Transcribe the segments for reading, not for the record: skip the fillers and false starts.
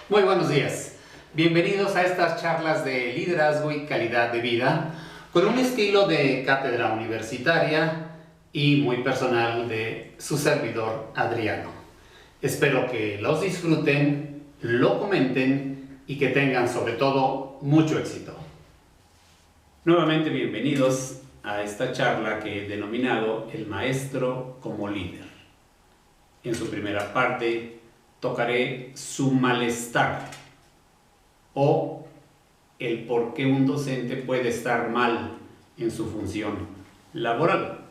Muy buenos días. Bienvenidos a estas charlas de liderazgo y calidad de vida con un estilo de cátedra universitaria y muy personal de su servidor Adriano. Espero que los disfruten, lo comenten y que tengan sobre todo mucho éxito. Nuevamente bienvenidos a esta charla que he denominado El Maestro como Líder. En su primera parte tocaré su malestar o el por qué un docente puede estar mal en su función laboral.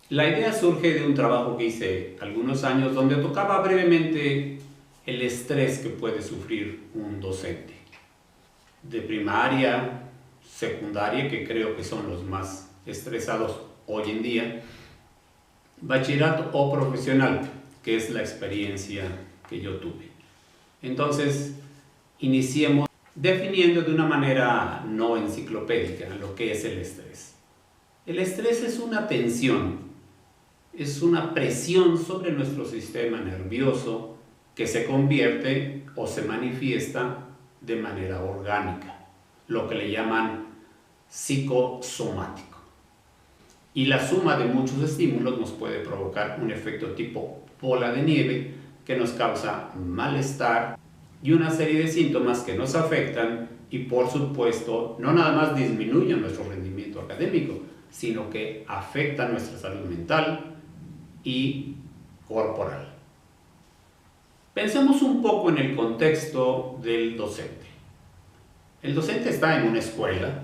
La idea surge de un trabajo que hice algunos años donde tocaba brevemente el estrés que puede sufrir un docente de primaria, secundaria, que creo que son los más estresados hoy en día, bachillerato o profesional, que es la experiencia que yo tuve. Entonces, iniciemos definiendo de una manera no enciclopédica lo que es el estrés. El estrés es una tensión, es una presión sobre nuestro sistema nervioso que se convierte o se manifiesta de manera orgánica, lo que le llaman psicosomático. Y la suma de muchos estímulos nos puede provocar un efecto tipo bola de nieve que nos causa malestar y una serie de síntomas que nos afectan y por supuesto no nada más disminuyen nuestro rendimiento académico, sino que afectan nuestra salud mental y corporal. Pensemos un poco en el contexto del docente. El docente está en una escuela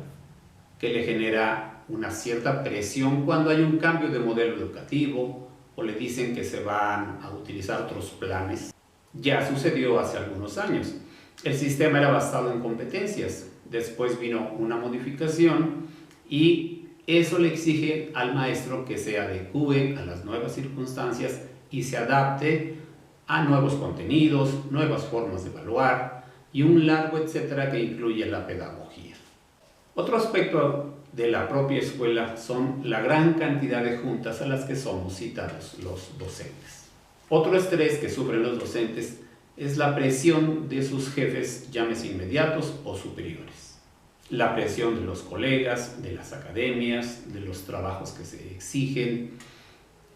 que le genera una cierta presión cuando hay un cambio de modelo educativo o le dicen que se van a utilizar otros planes. Ya sucedió hace algunos años. El sistema era basado en competencias. Después vino una modificación y eso le exige al maestro que se adecue a las nuevas circunstancias y se adapte a nuevos contenidos, nuevas formas de evaluar y un largo etcétera que incluye la pedagogía. Otro aspecto de la propia escuela son la gran cantidad de juntas a las que somos citados los docentes. Otro estrés que sufren los docentes es la presión de sus jefes, llámese inmediatos o superiores. La presión de los colegas, de las academias, de los trabajos que se exigen,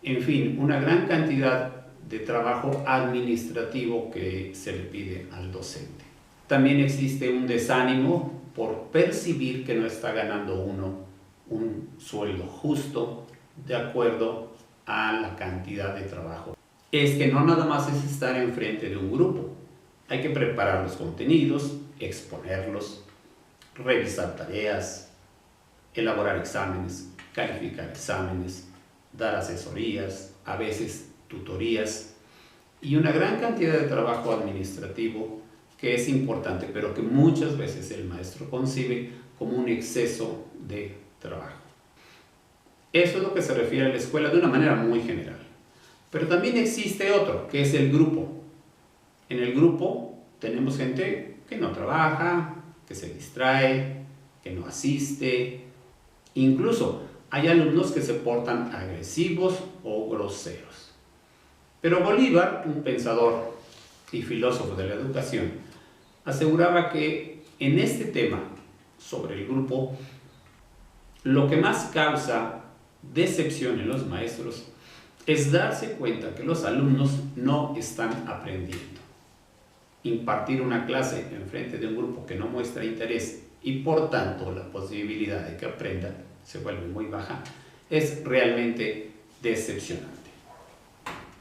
en fin, una gran cantidad de trabajo administrativo que se le pide al docente. También existe un desánimo por percibir que no está ganando uno un sueldo justo de acuerdo a la cantidad de trabajo. Es que no nada más es estar enfrente de un grupo, hay que preparar los contenidos, exponerlos, revisar tareas, elaborar exámenes, calificar exámenes, dar asesorías, a veces tutorías y una gran cantidad de trabajo administrativo que es importante, pero que muchas veces el maestro concibe como un exceso de trabajo. Eso es lo que se refiere a la escuela de una manera muy general. Pero también existe otro, que es el grupo. En el grupo tenemos gente que no trabaja, que se distrae, que no asiste. Incluso hay alumnos que se portan agresivos o groseros. Pero Bolívar, un pensador y filósofo de la educación, aseguraba que en este tema sobre el grupo, lo que más causa decepción en los maestros es darse cuenta que los alumnos no están aprendiendo. Impartir una clase en frente de un grupo que no muestra interés y por tanto la posibilidad de que aprendan se vuelve muy baja es realmente decepcionante.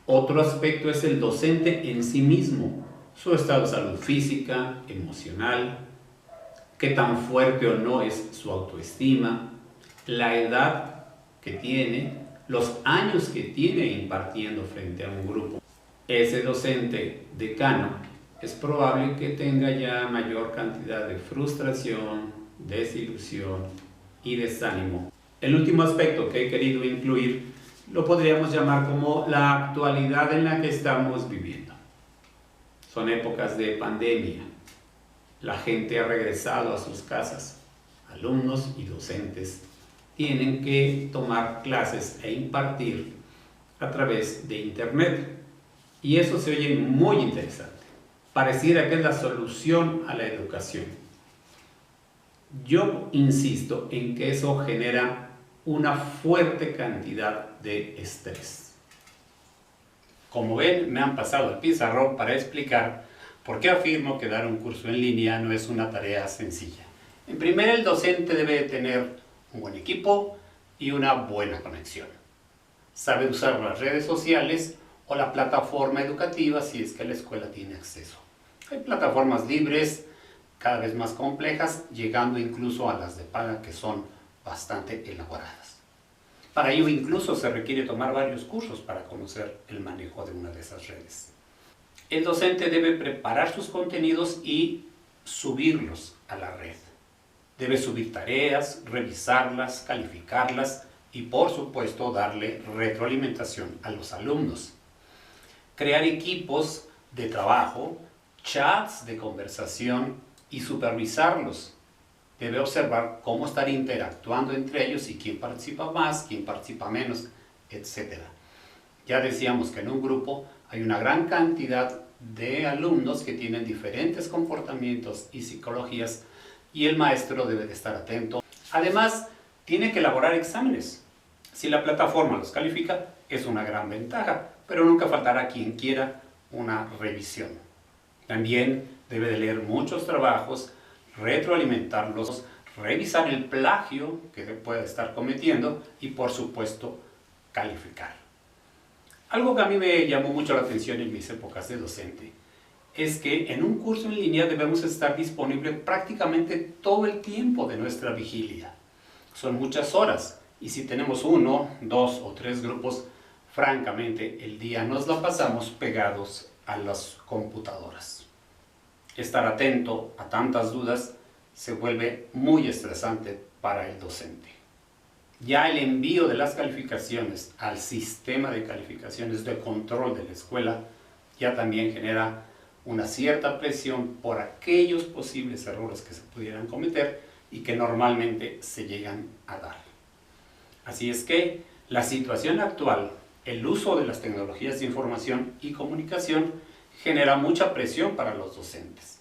Otro aspecto es el docente en sí mismo, su estado de salud física, emocional, qué tan fuerte o no es su autoestima, la edad que tiene, los años que tiene impartiendo frente a un grupo. Ese docente decano es probable que tenga ya mayor cantidad de frustración, desilusión y desánimo. El último aspecto que he querido incluir lo podríamos llamar como la actualidad en la que estamos viviendo. Son épocas de pandemia. La gente ha regresado a sus casas. Alumnos y docentes tienen que tomar clases e impartir a través de internet. Y eso se oye muy interesante. pareciera que es la solución a la educación. Yo insisto en que eso genera una fuerte cantidad de estrés. Como ven, me han pasado el pizarrón para explicar por qué afirmo que dar un curso en línea no es una tarea sencilla. En primer, el docente debe tener un buen equipo y una buena conexión. Sabe usar las redes sociales o la plataforma educativa si es que la escuela tiene acceso. Hay plataformas libres, cada vez más complejas, llegando incluso a las de paga que son bastante elaboradas. Para ello incluso se requiere tomar varios cursos para conocer el manejo de una de esas redes. El docente debe preparar sus contenidos y subirlos a la red. Debe subir tareas, revisarlas, calificarlas y por supuesto darle retroalimentación a los alumnos. Crear equipos de trabajo, chats de conversación y supervisarlos. Debe observar cómo estar interactuando entre ellos y quién participa más, quién participa menos, etc. Ya decíamos que en un grupo hay una gran cantidad de alumnos que tienen diferentes comportamientos y psicologías y el maestro debe de estar atento. Además, tiene que elaborar exámenes. Si la plataforma los califica, es una gran ventaja, pero nunca faltará quien quiera una revisión. También debe de leer muchos trabajos, retroalimentarlos, revisar el plagio que se puede estar cometiendo y, por supuesto, calificar. Algo que a mí me llamó mucho la atención en mis épocas de docente es que en un curso en línea debemos estar disponibles prácticamente todo el tiempo de nuestra vigilia. Son muchas horas y si tenemos 1, 2 o 3 grupos, francamente el día nos la pasamos pegados a las computadoras. Estar atento a tantas dudas se vuelve muy estresante para el docente. Ya el envío de las calificaciones al sistema de calificaciones de control de la escuela ya también genera una cierta presión por aquellos posibles errores que se pudieran cometer y que normalmente se llegan a dar. Así es que la situación actual, el uso de las tecnologías de información y comunicación genera mucha presión para los docentes.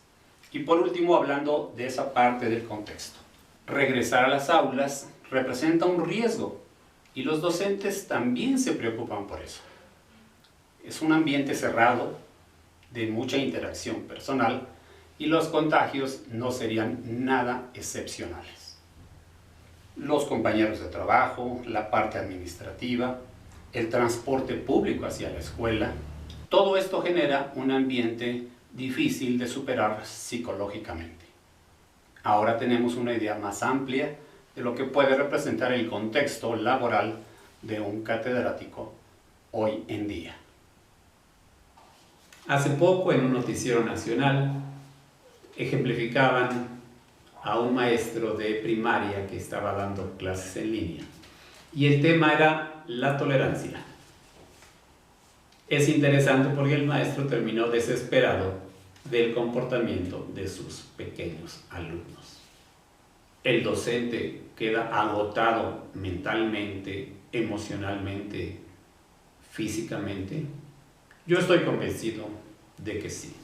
Y por último, hablando de esa parte del contexto. Regresar a las aulas representa un riesgo y los docentes también se preocupan por eso. Es un ambiente cerrado, de mucha interacción personal y los contagios no serían nada excepcionales. Los compañeros de trabajo, la parte administrativa, el transporte público hacia la escuela, todo esto genera un ambiente difícil de superar psicológicamente. Ahora tenemos una idea más amplia de lo que puede representar el contexto laboral de un catedrático hoy en día. Hace poco en un noticiero nacional ejemplificaban a un maestro de primaria que estaba dando clases en línea y el tema era la tolerancia. Es interesante porque el maestro terminó desesperado del comportamiento de sus pequeños alumnos. El docente queda agotado mentalmente, emocionalmente, físicamente. Yo estoy convencido de que sí.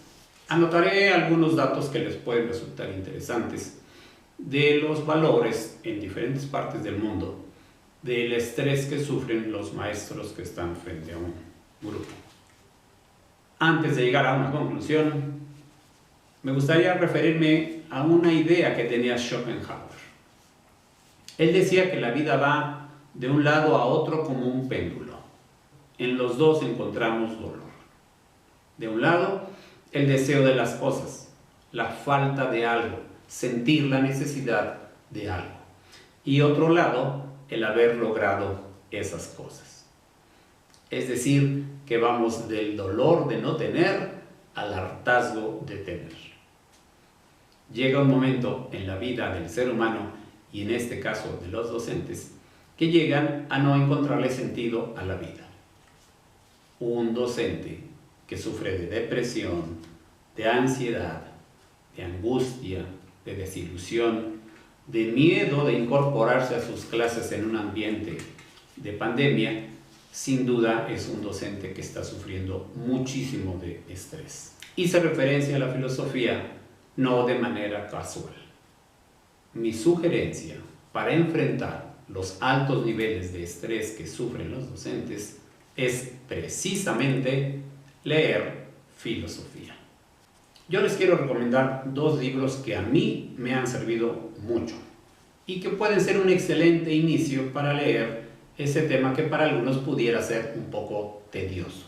Anotaré algunos datos que les pueden resultar interesantes de los valores en diferentes partes del mundo, del estrés que sufren los maestros que están frente a un grupo. Antes de llegar a una conclusión, me gustaría referirme a una idea que tenía Schopenhauer. Él decía que la vida va de un lado a otro como un péndulo. En los dos encontramos dolor. De un lado, el deseo de las cosas, la falta de algo, sentir la necesidad de algo. Y otro lado, el haber logrado esas cosas. Es decir, que vamos del dolor de no tener al hartazgo de tener. Llega un momento en la vida del ser humano, y en este caso de los docentes, que llegan a no encontrarle sentido a la vida. Un docente que sufre de depresión, de ansiedad, de angustia, de desilusión, de miedo de incorporarse a sus clases en un ambiente de pandemia, sin duda es un docente que está sufriendo muchísimo de estrés. y se referencia a la filosofía no de manera casual. Mi sugerencia para enfrentar los altos niveles de estrés que sufren los docentes es precisamente leer filosofía. Yo les quiero recomendar 2 libros que a mí me han servido mucho y que pueden ser un excelente inicio para leer ese tema que para algunos pudiera ser un poco tedioso: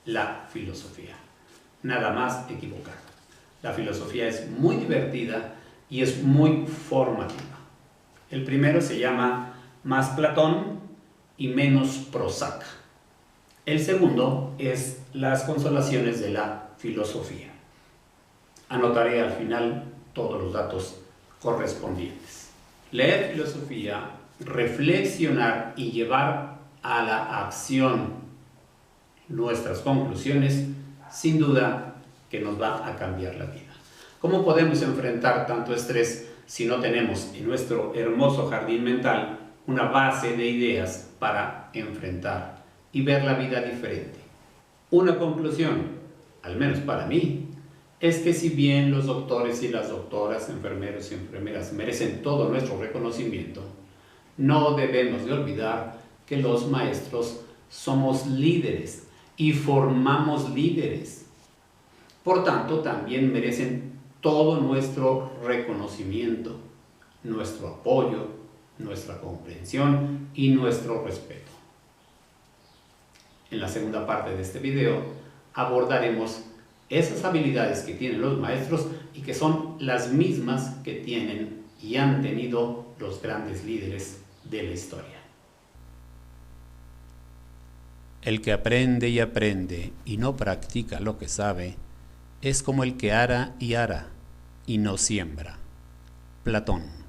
la filosofía. Nada más equivocado. La filosofía es muy divertida y es muy formativa. El primero se llama Más Platón y menos Prozac. El segundo es Las consolaciones de la filosofía. Anotaré al final todos los datos correspondientes. Leer filosofía, reflexionar y llevar a la acción nuestras conclusiones, sin duda que nos va a cambiar la vida. ¿Cómo podemos enfrentar tanto estrés si no tenemos en nuestro hermoso jardín mental una base de ideas para enfrentar y ver la vida diferente? Una conclusión, al menos para mí, es que si bien los doctores y las doctoras, enfermeros y enfermeras merecen todo nuestro reconocimiento, no debemos de olvidar que los maestros somos líderes y formamos líderes. Por tanto, también merecen todo nuestro reconocimiento, nuestro apoyo, nuestra comprensión y nuestro respeto. En la segunda parte de este video abordaremos esas habilidades que tienen los maestros y que son las mismas que tienen y han tenido los grandes líderes de la historia. El que aprende y no practica lo que sabe es como el que ara y no siembra. Platón.